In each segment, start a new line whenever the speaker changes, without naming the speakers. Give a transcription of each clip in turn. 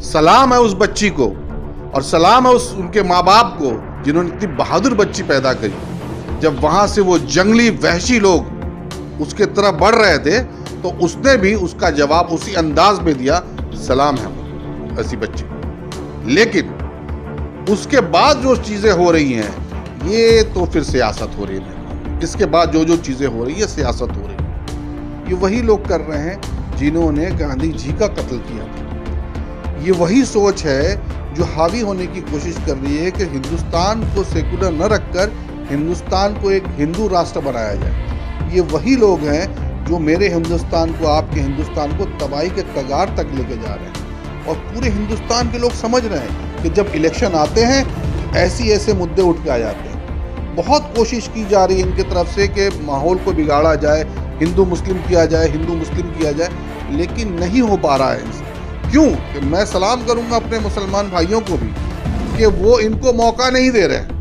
सलाम है उस बच्ची को और सलाम है उनके माँ बाप को जिन्होंने इतनी बहादुर बच्ची पैदा करी। जब वहां से वो जंगली वहशी लोग उसके तरफ बढ़ रहे थे तो उसने भी उसका जवाब उसी अंदाज में दिया, सलाम है ऐसी बच्ची को। लेकिन उसके बाद जो चीजें हो रही हैं ये तो फिर सियासत हो रही है। इसके बाद जो जो चीजें हो रही है सियासत हो रही है। ये वही लोग कर रहे हैं जिन्होंने गांधी जी का कत्ल किया था। ये वही सोच है जो हावी होने की कोशिश कर रही है कि हिंदुस्तान को सेकुलर न रखकर हिंदुस्तान को एक हिंदू राष्ट्र बनाया जाए। ये वही लोग हैं जो मेरे हिंदुस्तान को, आपके हिंदुस्तान को तबाही के कगार तक लेके जा रहे हैं। और पूरे हिंदुस्तान के लोग समझ रहे हैं कि जब इलेक्शन आते हैं ऐसे मुद्दे उठ के आ जाते हैं। बहुत कोशिश की जा रही है इनकी तरफ से कि माहौल को बिगाड़ा जाए, हिंदू मुस्लिम किया जाए, हिंदू मुस्लिम किया जाए, लेकिन नहीं हो पा रहा है इनसे। क्यों? कि मैं सलाम करूंगा अपने मुसलमान भाइयों को भी कि वो इनको मौका नहीं दे रहे हैं।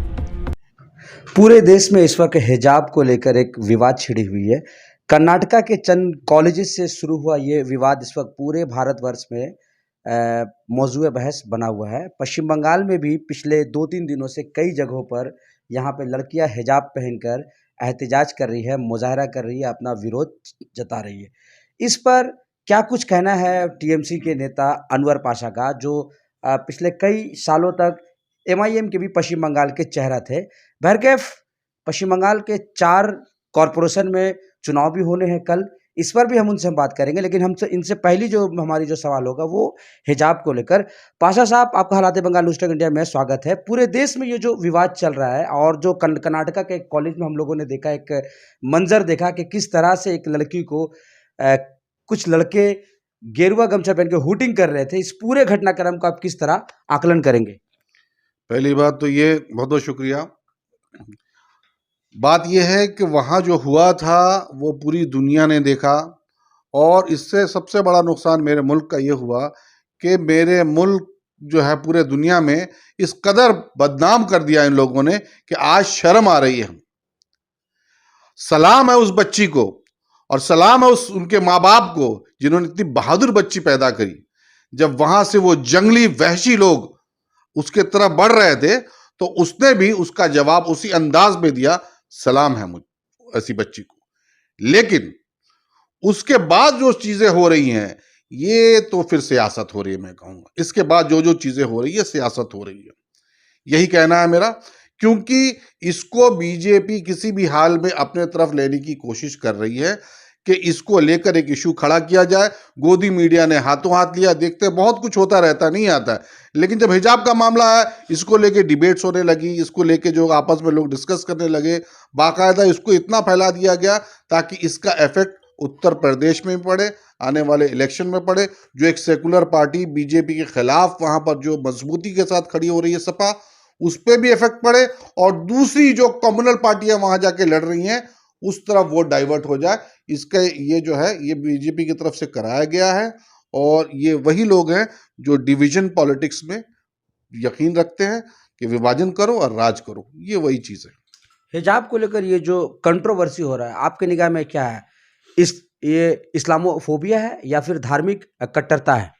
पूरे देश में इस वक्त हिजाब को लेकर एक विवाद छिड़ी हुई है। कर्नाटका के चंद कॉलेजेस से शुरू हुआ ये विवाद इस वक्त पूरे भारतवर्ष में मौजूए बहस बना हुआ है। पश्चिम बंगाल में भी पिछले 2-3 दिनों से कई जगहों पर यहाँ पे लड़कियां हिजाब पहनकर एहतिजाज कर रही है, मुजाहरा कर रही है, अपना विरोध जता रही है। इस पर क्या कुछ कहना है टीएमसी के नेता अनवर पाशा का, जो पिछले कई सालों तक एमआईएम के भी पश्चिम बंगाल के चेहरा थे। बहरकैफ पश्चिम बंगाल के 4 कॉरपोरेशन में चुनाव भी होने हैं कल, इस पर भी हम उनसे बात करेंगे। लेकिन हमसे इनसे पहली जो हमारी जो सवाल होगा वो हिजाब को लेकर। पाशा साहब, आपका हालात बंगाल न्यूज़ टक इंडिया में स्वागत है। पूरे देश में ये जो विवाद चल रहा है और जो कर्नाटका के एक कॉलेज में हम लोगों ने देखा, एक मंजर देखा कि किस तरह से एक लड़की को कुछ लड़के गेरुआ गमछा पहन के हूटिंग कर रहे थे, इस पूरे घटनाक्रम को आप किस तरह आकलन करेंगे?
पहली बात तो ये, बहुत बहुत शुक्रिया। बात यह है कि वहाँ जो हुआ था वो पूरी दुनिया ने देखा और इससे सबसे बड़ा नुकसान मेरे मुल्क का ये हुआ कि मेरे मुल्क जो है पूरे दुनिया में इस कदर बदनाम कर दिया इन लोगों ने कि आज शर्म आ रही है। सलाम है उस बच्ची को और सलाम है उनके माँ बाप को जिन्होंने इतनी बहादुर बच्ची पैदा करी। जब वहां से वो जंगली वहशी लोग उसके तरफ बढ़ रहे थे तो उसने भी उसका जवाब उसी अंदाज में दिया, सलाम है मुझ ऐसी बच्ची को। लेकिन उसके बाद जो चीजें हो रही हैं ये तो फिर सियासत हो रही है। मैं कहूंगा इसके बाद जो जो चीजें हो रही है सियासत हो रही है, यही कहना है मेरा। क्योंकि इसको बीजेपी किसी भी हाल में अपने तरफ लेने की कोशिश कर रही है कि इसको लेकर एक इशू खड़ा किया जाए। गोदी मीडिया ने हाथों हाथ लिया। देखते बहुत कुछ होता रहता नहीं आता है, लेकिन जब हिजाब का मामला है इसको लेके डिबेट्स होने लगी, इसको लेके जो आपस में लोग डिस्कस करने लगे, बाकायदा इसको इतना फैला दिया गया ताकि इसका इफेक्ट उत्तर प्रदेश में पड़े, आने वाले इलेक्शन में पड़े। जो एक सेकुलर पार्टी बीजेपी के खिलाफ वहां पर जो मजबूती के साथ खड़ी हो रही है सपा, उस पर भी इफेक्ट पड़े और दूसरी जो कम्युनल पार्टियां वहां जाके लड़ रही हैं उस तरफ वो डाइवर्ट हो जाए। इसका ये जो है ये बीजेपी की तरफ से कराया गया है और ये वही लोग हैं जो डिवीजन पॉलिटिक्स में यकीन रखते हैं कि विभाजन करो और राज करो। ये वही चीज है।
हिजाब को लेकर ये जो कंट्रोवर्सी हो रहा है, आपके निगाह में क्या है? ये इस्लामोफोबिया है या फिर धार्मिक कट्टरता है?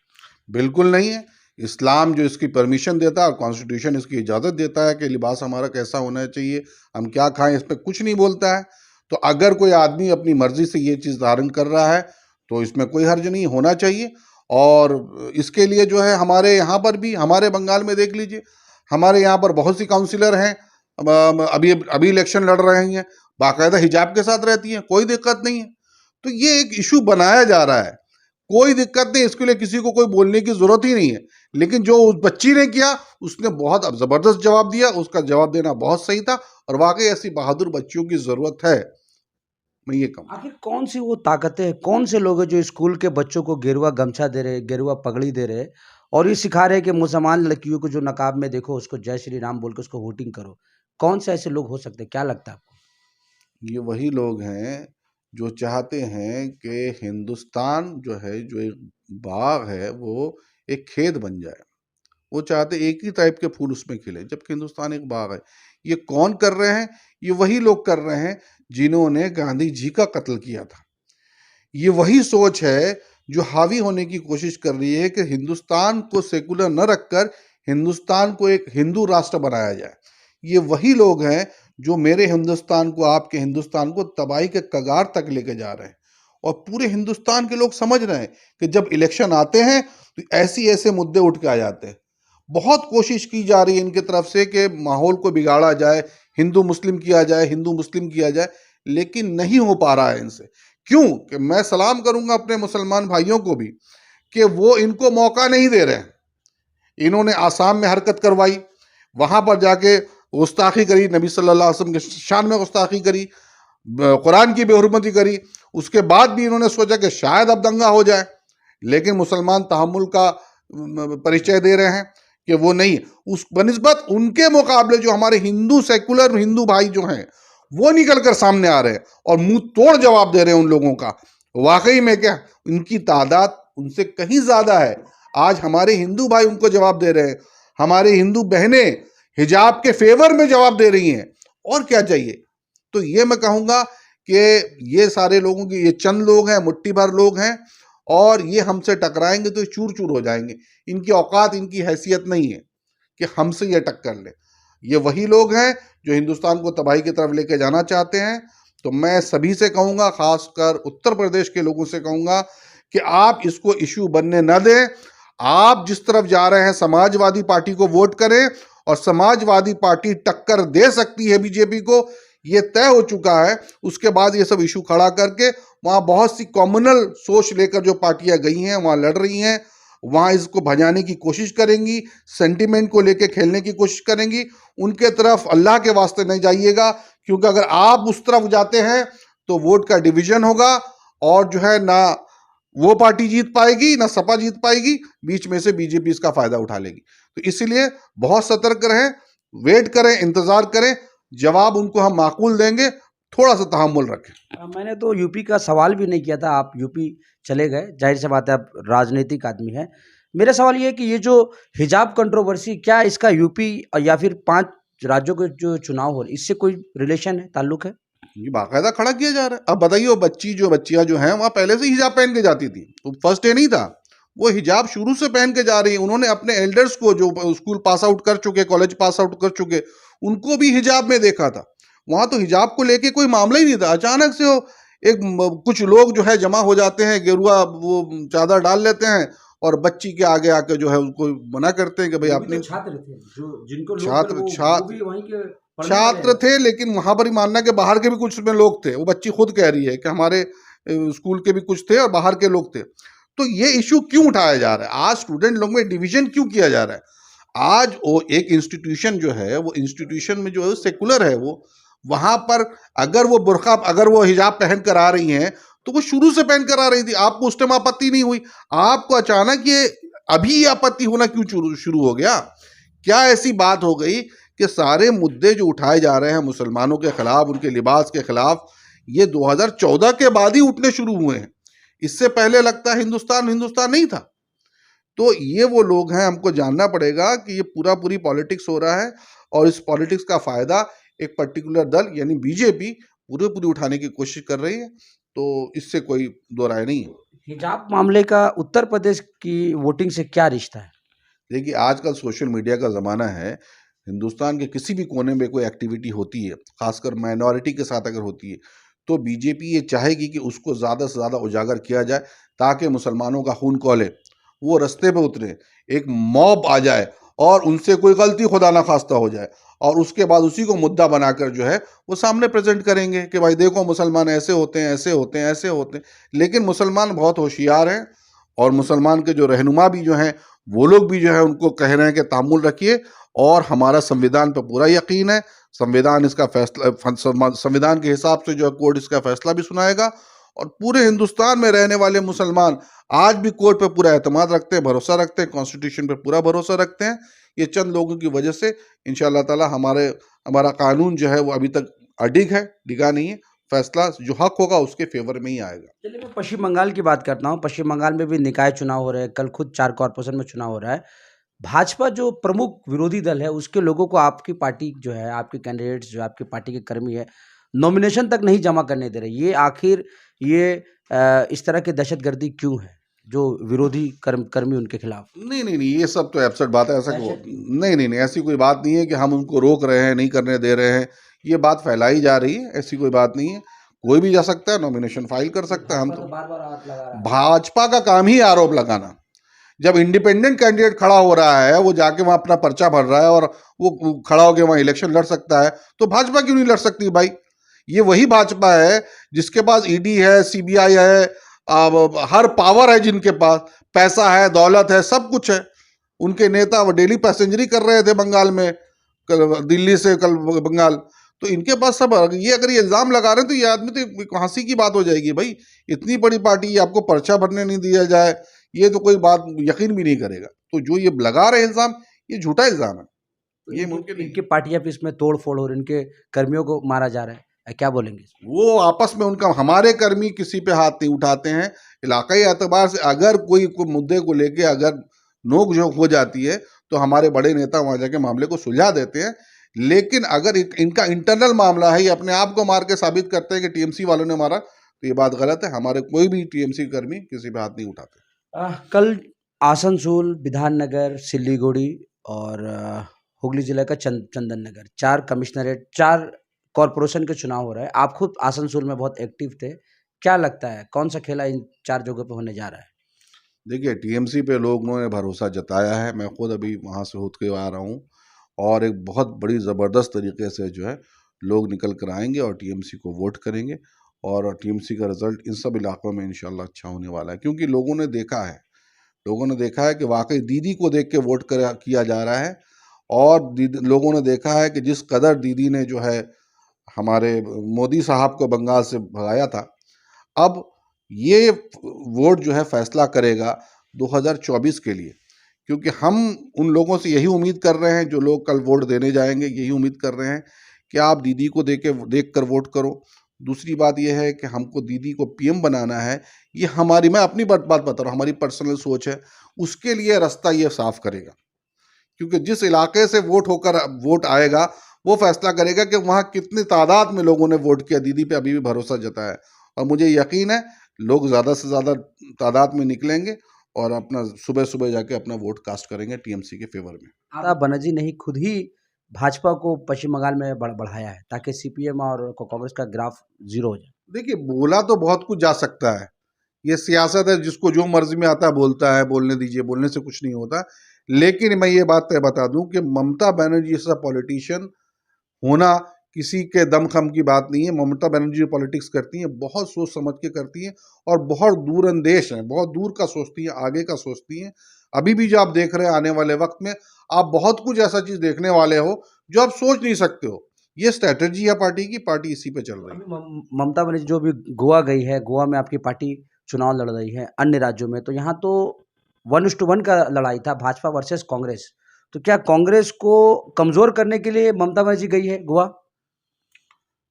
बिल्कुल नहीं है। इस्लाम जो इसकी परमिशन देता है और कॉन्स्टिट्यूशन इसकी इजाज़त देता है कि लिबास हमारा कैसा होना चाहिए, हम क्या खाएं, इस पर कुछ नहीं बोलता है। तो अगर कोई आदमी अपनी मर्जी से ये चीज़ धारण कर रहा है तो इसमें कोई हर्ज नहीं होना चाहिए। और इसके लिए जो है हमारे यहाँ पर भी, हमारे बंगाल में देख लीजिए, हमारे यहाँ पर बहुत सी काउंसिलर हैं अभी अभी इलेक्शन लड़ रहे हैं, बाकायदा हिजाब के साथ रहती हैं, कोई दिक्कत नहीं है। तो ये एक इशू बनाया जा रहा है, कोई दिक्कत नहीं, इसके लिए किसी को कोई बोलने की जरूरत ही नहीं है। लेकिन जो उस बच्ची ने किया उसने बहुत जबरदस्त जवाब दिया, उसका जवाब देना बहुत सही था और वाकई ऐसी बहादुर बच्चियों की जरूरत है। मैं ये कहूँ,
आखिर कौन सी वो ताकतें हैं, कौन से लोग हैं जो स्कूल के बच्चों को गेरुआ गमछा दे रहे, गेरुआ पगड़ी दे रहे और ये सिखा रहे कि मुसलमान लड़कियों को जो नकाब में देखो उसको जय श्री राम बोल के उसको वोटिंग करो? कौन से ऐसे लोग हो सकते हैं, क्या लगता है आपको?
ये वही लोग हैं जो चाहते हैं कि हिंदुस्तान जो है, जो एक बाग है, वो एक खेत बन जाए। वो चाहते एक ही टाइप के फूल उसमें खिले, जबकि हिंदुस्तान एक बाग है। ये कौन कर रहे हैं? ये वही लोग कर रहे हैं जिन्होंने गांधी जी का कत्ल किया था। ये वही सोच है जो हावी होने की कोशिश कर रही है कि हिंदुस्तान को सेकुलर न रखकर हिंदुस्तान को एक हिंदू राष्ट्र बनाया जाए। ये वही लोग हैं जो मेरे हिंदुस्तान को, आपके हिंदुस्तान को तबाही के कगार तक लेके जा रहे हैं। और पूरे हिंदुस्तान के लोग समझ रहे हैं कि जब इलेक्शन आते हैं तो ऐसी ऐसे मुद्दे उठ के आ जाते हैं। बहुत कोशिश की जा रही है इनके तरफ से कि माहौल को बिगाड़ा जाए, हिंदू मुस्लिम किया जाए, हिंदू मुस्लिम किया जाए, लेकिन नहीं हो पा रहा है इनसे। क्यों? कि मैं सलाम करूंगा अपने मुसलमान भाइयों को भी कि वो इनको मौका नहीं दे रहे हैं। इन्होंने आसाम में हरकत करवाई, वहां पर जाके गुस्ताखी करी, नबी सल्लल्लाहु अलैहि वसल्लम के शान में गुस्ताखी करी, कुरान की बेहुरमती करी। उसके बाद भी इन्होंने सोचा कि शायद अब दंगा हो जाए, लेकिन मुसलमान तहम्मुल का परिचय दे रहे हैं कि वो नहीं। उस बनिस्बत उनके मुकाबले जो हमारे हिंदू सेकुलर हिंदू भाई जो हैं वो निकल कर सामने आ रहे हैं और मुंह तोड़ जवाब दे रहे हैं उन लोगों का। वाकई में क्या इनकी तादाद उनसे कहीं ज्यादा है। आज हमारे हिंदू भाई उनको जवाब दे रहे हैं, हमारे हिंदू बहनें हिजाब के फेवर में जवाब दे रही हैं। और क्या चाहिए? तो ये मैं कहूंगा कि ये सारे लोगों की, ये चंद लोग हैं, मुट्ठी भर लोग हैं, और ये हमसे टकराएंगे तो ये चूर चूर हो जाएंगे। इनकी औकात, इनकी हैसियत नहीं है कि हमसे ये टक्कर ले। ये वही लोग हैं जो हिंदुस्तान को तबाही की तरफ लेके जाना चाहते हैं। तो मैं सभी से कहूंगा, खासकर उत्तर प्रदेश के लोगों से कहूंगा कि आप इसको इश्यू बनने न दें। आप जिस तरफ जा रहे हैं, समाजवादी पार्टी को वोट करें, और समाजवादी पार्टी टक्कर दे सकती है बीजेपी को, ये तय हो चुका है। उसके बाद ये सब इशू खड़ा करके वहां बहुत सी कॉम्युनल सोच लेकर जो पार्टियां गई हैं वहां लड़ रही हैं, वहां इसको भजाने की कोशिश करेंगी, सेंटिमेंट को लेके खेलने की कोशिश करेंगी। उनके तरफ अल्लाह के वास्ते नहीं जाइएगा, क्योंकि अगर आप उस तरफ जाते हैं तो वोट का डिवीजन होगा, और जो है ना वो पार्टी जीत पाएगी ना सपा जीत पाएगी, बीच में से बीजेपी इसका फायदा उठा लेगी। तो इसीलिए बहुत सतर्क रहें, वेट करें, इंतजार करें, जवाब उनको हम माकूल देंगे, थोड़ा सा तहम्मुल रखें।
मैंने तो यूपी का सवाल भी नहीं किया था, आप यूपी चले गए, जाहिर सी बात है आप राजनीतिक आदमी हैं। मेरा सवाल ये है कि ये जो हिजाब कंट्रोवर्सी, क्या इसका यूपी या फिर 5 राज्यों के जो चुनाव हो रहे, इससे कोई रिलेशन है, ताल्लुक है?
ये बाकायदा खड़ा किया जा रहा है। अब बताइए, वो बच्चियां जो हैं वहां पहले से हिजाब पहन के जाती थी, तो फर्स्ट डे नहीं था, वो हिजाब शुरू से पहन के जा रही है। उन्होंने अपने एल्डर्स को, जो स्कूल पास आउट कर चुके, कॉलेज पास आउट कर चुके, उनको भी हिजाब में देखा था। वहां तो हिजाब को लेके कोई मामला ही नहीं था। अचानक से वो कुछ लोग जो है जमा हो जाते हैं, गेरुआ वो चादर डाल लेते हैं, और बच्ची के आगे आके जो है उनको मना करते हैं कि भाई आपने,
छात्र थे जो जिनको
छात्र
वो
छात्र
भी वहीं के
छात्र थे, लेकिन वहां पर ही मानना कि बाहर के भी कुछ में लोग थे। वो बच्ची खुद कह रही है कि हमारे स्कूल के भी कुछ थे और बाहर के लोग थे। तो ये इशू क्यों उठाया जा रहा है? आज स्टूडेंट लोग में डिवीजन क्यों किया जा रहा है? आज वो एक इंस्टीट्यूशन जो है, वो इंस्टीट्यूशन में जो है सेकुलर है, वो वहां पर अगर वो बुर्का, अगर वो हिजाब पहन कर आ रही हैं, तो वो शुरू से पहन कर आ रही थी, आपको उस टाइम आपत्ति नहीं हुई। आपको अचानक ये अभी आपत्ति होना क्यों शुरू हो गया? क्या ऐसी बात हो गई कि सारे मुद्दे जो उठाए जा रहे हैं मुसलमानों के खिलाफ, उनके लिबास के खिलाफ, ये 2014 के बाद ही उठने शुरू हुए हैं? इससे पहले लगता है हिंदुस्तान हिंदुस्तान नहीं था। तो ये वो लोग हैं, हमको जानना पड़ेगा कि ये पूरी पॉलिटिक्स हो रहा है, और इस पॉलिटिक्स का फायदा एक पर्टिकुलर दल यानी बीजेपी पूरी उठाने की कोशिश कर रही है। तो इससे कोई दो राय नहीं है।
हिजाब मामले का उत्तर प्रदेश की वोटिंग से क्या रिश्ता है?
देखिए, आजकल सोशल मीडिया का ज़माना है। हिंदुस्तान के किसी भी कोने में कोई एक्टिविटी होती है, खासकर माइनॉरिटी के साथ अगर होती है, तो बीजेपी ये चाहेगी कि उसको ज़्यादा से ज़्यादा उजागर किया जाए, ताकि मुसलमानों का खून खौले, वो रास्ते पे उतरे, एक मॉब आ जाए और उनसे कोई गलती खुदा ना खास्ता हो जाए, और उसके बाद उसी को मुद्दा बनाकर जो है वो सामने प्रेजेंट करेंगे कि भाई देखो मुसलमान ऐसे होते हैं, ऐसे होते हैं, ऐसे होते हैं। लेकिन मुसलमान बहुत होशियार हैं, और मुसलमान के जो रहनुमा भी जो हैं, वो लोग भी जो है उनको कह रहे हैं कि तामुल रखिए, और हमारा संविधान पर पूरा यकीन है। संविधान इसका फैसला, संविधान के हिसाब से जो है कोर्ट इसका फैसला भी सुनाएगा, और पूरे हिंदुस्तान में रहने वाले मुसलमान आज भी कोर्ट पे पूरा एतमाद रखते हैं, भरोसा रखते हैं, कॉन्स्टिट्यूशन पे पूरा भरोसा रखते हैं। ये चंद लोगों की वजह से इंशाअल्लाह ताला हमारा कानून जो है वो अभी तक अडिग है, डिगा नहीं है। फैसला जो हक होगा उसके फेवर में ही आएगा।
चलिए, मैं पश्चिम बंगाल की बात करता हूँ। पश्चिम बंगाल में भी निकाय चुनाव हो रहे हैं, कल खुद 4 कॉर्पोरेशन में चुनाव हो रहा है। भाजपा जो प्रमुख विरोधी दल है, उसके लोगों को आपकी पार्टी जो है, आपके कैंडिडेट्स जो आपकी पार्टी के कर्मी है, नॉमिनेशन तक नहीं जमा करने दे रहे। ये आखिर इस तरह की दहशतगर्दी क्यों है? जो विरोधी कर्मी उनके खिलाफ?
नहीं नहीं नहीं, ये सब तो एब्सर्ड बात है। ऐसा नहीं नहीं नहीं, ऐसी कोई बात नहीं है कि हम उनको रोक रहे हैं, नहीं करने दे रहे हैं। ये बात फैलाई जा रही है, ऐसी कोई बात नहीं है। कोई भी जा सकता है, नॉमिनेशन फाइल कर सकता है। हम तो
बार बार आरोप लगा रहा है।
भाजपा का काम ही आरोप लगाना। जब इंडिपेंडेंट कैंडिडेट खड़ा हो रहा है, वो जाके वहां अपना पर्चा भर रहा है और वो खड़ा होकर वहां इलेक्शन लड़ सकता है, तो भाजपा क्यों नहीं लड़ सकती भाई? ये वही भाजपा है जिसके पास ईडी है, सीबीआई है, हर पावर है, जिनके पास पैसा है, दौलत है, सब कुछ है। उनके नेता वो डेली पैसेंजरी कर रहे थे बंगाल में, दिल्ली से कल बंगाल। तो इनके पास सब, ये अगर ये इल्जाम लगा रहे हैं तो ये आदमी तो एक हंसी की बात हो जाएगी भाई। इतनी बड़ी पार्टी, आपको पर्चा भरने नहीं दिया जाए, ये तो कोई बात यकीन भी नहीं करेगा। तो जो ये लगा रहे इल्जाम, ये झूठा इल्जाम है, ये मुमकिन नहीं।
इनकी पार्टियां भी इसमें तोड़ फोड़ हो रही, इनके कर्मियों को मारा जा रहा है, क्या बोलेंगे इसमें?
वो आपस में उनका, हमारे कर्मी किसी पे हाथ नहीं उठाते हैं। इलाकाई एतबार से अगर कोई मुद्दे को लेके अगर नोक झोंक हो जाती है तो हमारे बड़े नेता वहां जाके मामले को सुलझा देते हैं। लेकिन अगर इनका इंटरनल मामला है, ये अपने आप को मार के साबित करते हैं कि टीएमसी वालों ने मारा, तो ये बात गलत है। हमारे कोई भी टीएमसी कर्मी किसी पे हाथ नहीं उठाते।
कल आसनसोल, विधाननगर, सिल्लीगुड़ी और हुगली जिले का चंदन नगर, 4 कमिश्नरेट, 4 कॉरपोरेशन के चुनाव हो रहे हैं। आप खुद आसनसोल में बहुत एक्टिव थे, क्या लगता है कौन सा खेला इन 4 जगहों पे होने जा रहा है?
देखिए, टीएमसी पे लोगों ने भरोसा जताया है। मैं खुद अभी वहाँ से होत के आ रहा हूँ और एक बहुत बड़ी ज़बरदस्त तरीके से जो है लोग निकल कर आएंगे और टीएमसी को वोट करेंगे। और टीएमसी का रिजल्ट इन सब इलाकों में इंशाल्लाह अच्छा होने वाला है, क्योंकि लोगों ने देखा है कि वाकई दीदी को देख के वोट किया जा रहा है। और लोगों ने देखा है कि जिस कदर दीदी ने जो है हमारे मोदी साहब को बंगाल से भगाया था, अब ये वोट जो है फैसला करेगा 2024 के लिए। क्योंकि हम उन लोगों से यही उम्मीद कर रहे हैं, जो लोग कल वोट देने जाएंगे, यही उम्मीद कर रहे हैं कि आप दीदी को देख कर वोट करो। दूसरी बात यह है कि हमको दीदी को पीएम बनाना है। ये हमारी, मैं अपनी बात बता रहा हूँ, हमारी पर्सनल सोच है। उसके लिए रास्ता ये साफ करेगा, क्योंकि जिस इलाके से वोट आएगा वो फैसला करेगा कि वहाँ कितनी तादाद में लोगों ने वोट किया। दीदी पे अभी भी भरोसा जताया है और मुझे यकीन है लोग ज़्यादा से ज़्यादा तादाद में निकलेंगे और अपना सुबह सुबह जाके अपना वोट कास्ट करेंगे टीएमसी के फेवर में।
ममता बनर्जी ने ही खुद ही भाजपा को पश्चिम बंगाल में बढ़ाया है ताकि सीपीएम और कांग्रेस का ग्राफ जीरो हो जाए।
देखिए, बोला तो बहुत कुछ जा सकता है, ये सियासत है, जिसको जो मर्जी में आता है बोलता है, बोलने दीजिए, बोलने से कुछ नहीं होता। लेकिन मैं ये बात तय बता दूं कि ममता बनर्जी जैसा पॉलिटिशियन होना किसी के दम खम की बात नहीं है। ममता बनर्जी जो पॉलिटिक्स करती हैं बहुत सोच समझ के करती हैं और बहुत दूरअंदेश हैं, बहुत दूर का सोचती हैं, आगे का सोचती हैं। अभी भी जो आप देख रहे हैं, आने वाले वक्त में आप बहुत कुछ ऐसा चीज देखने वाले हो जो आप सोच नहीं सकते हो। ये स्ट्रेटेजी है पार्टी की, पार्टी इसी पे चल रही है।
ममता बनर्जी जो भी गोवा गई है, गोवा में आपकी पार्टी चुनाव लड़ रही है, अन्य राज्यों में तो यहाँ तो 1:1 का लड़ाई था, भाजपा वर्सेस कांग्रेस। तो क्या कांग्रेस को कमजोर करने के लिए ममता बनर्जी गई है गोवा?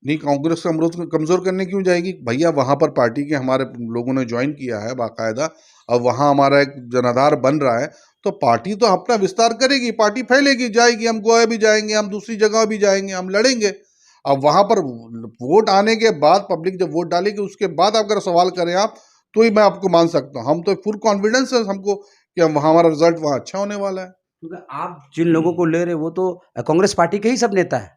नहीं, कांग्रेस का अमरूद कमजोर करने क्यों जाएगी भैया? वहां पर पार्टी के हमारे लोगों ने ज्वाइन किया है बाकायदा। अब वहां हमारा एक जनाधार बन रहा है, तो पार्टी तो अपना विस्तार करेगी, पार्टी फैलेगी, जाएगी। हम गोवा भी जाएंगे, हम दूसरी जगह भी जाएंगे, हम लड़ेंगे। अब वहां पर वोट आने के बाद, पब्लिक जब वोट डालेगी उसके बाद अगर सवाल करें आप, तो ही मैं आपको मान सकता हूँ। हम तो फुल कॉन्फिडेंस है हमको कि हम हमारा रिजल्ट वहाँ अच्छा होने वाला है।
क्योंकि आप जिन लोगों को ले रहे वो तो कांग्रेस पार्टी के ही सब नेता है।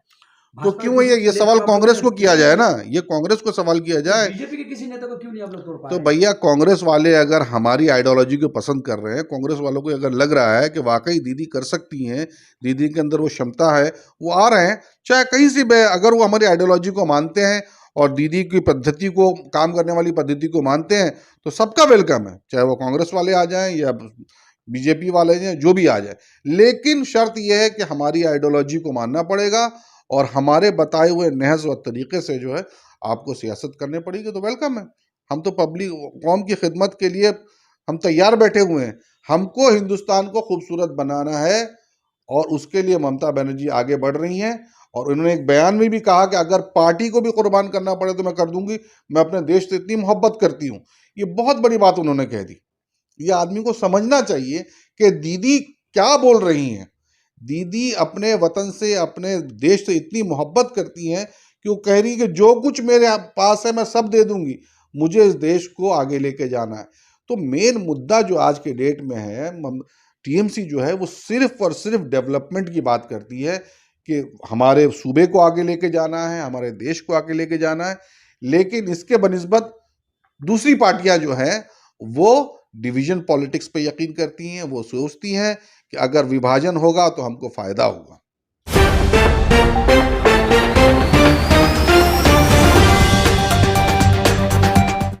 तो क्यों ये सवाल कांग्रेस को किया जाए ना, ये कांग्रेस को सवाल किया जाए।
बीजेपी के किसी नेता को क्यों नहीं आप लोग तोड़ पा
तो
रहे?
भैया, कांग्रेस वाले अगर हमारी आइडियोलॉजी को पसंद कर रहे हैं, कांग्रेस वालों को अगर लग रहा है कि वाकई दीदी कर सकती हैं, दीदी के अंदर वो क्षमता है, वो आ रहे हैं, चाहे कहीं से भी, अगर वो हमारी आइडियोलॉजी को मानते हैं और दीदी की पद्धति को, काम करने वाली पद्धति को मानते हैं, तो सबका वेलकम है, चाहे वो कांग्रेस वाले आ जाएं या बीजेपी वाले जाए, जो भी आ जाए। लेकिन शर्त यह है कि हमारी आइडियोलॉजी को मानना पड़ेगा और हमारे बताए हुए नहज व तरीके से जो है आपको सियासत करनी पड़ेगी, तो वेलकम है। हम तो पब्लिक कौम की खिदमत के लिए हम तैयार बैठे हुए हैं। हमको हिंदुस्तान को खूबसूरत बनाना है और उसके लिए ममता बनर्जी आगे बढ़ रही हैं। और उन्होंने एक बयान में भी कहा कि अगर पार्टी को भी कुर्बान करना पड़े तो मैं कर दूंगी, मैं अपने देश से इतनी मोहब्बत करती हूँ। ये बहुत बड़ी बात उन्होंने कह दी। ये आदमी को समझना चाहिए कि दीदी क्या बोल रही हैं। दीदी अपने वतन से, अपने देश से इतनी मोहब्बत करती हैं कि वो कह रही कि जो कुछ मेरे पास है मैं सब दे दूंगी, मुझे इस देश को आगे लेके जाना है। तो मेन मुद्दा जो आज के डेट में है, टीएमसी जो है वो सिर्फ और सिर्फ डेवलपमेंट की बात करती है कि हमारे सूबे को आगे लेके जाना है, हमारे देश को आगे लेके जाना है। लेकिन इसके बनिस्बत दूसरी पार्टियां जो हैं वो डिवीजन पॉलिटिक्स पे यकीन करती हैं। वो सोचती हैं कि अगर विभाजन होगा तो हमको फायदा होगा।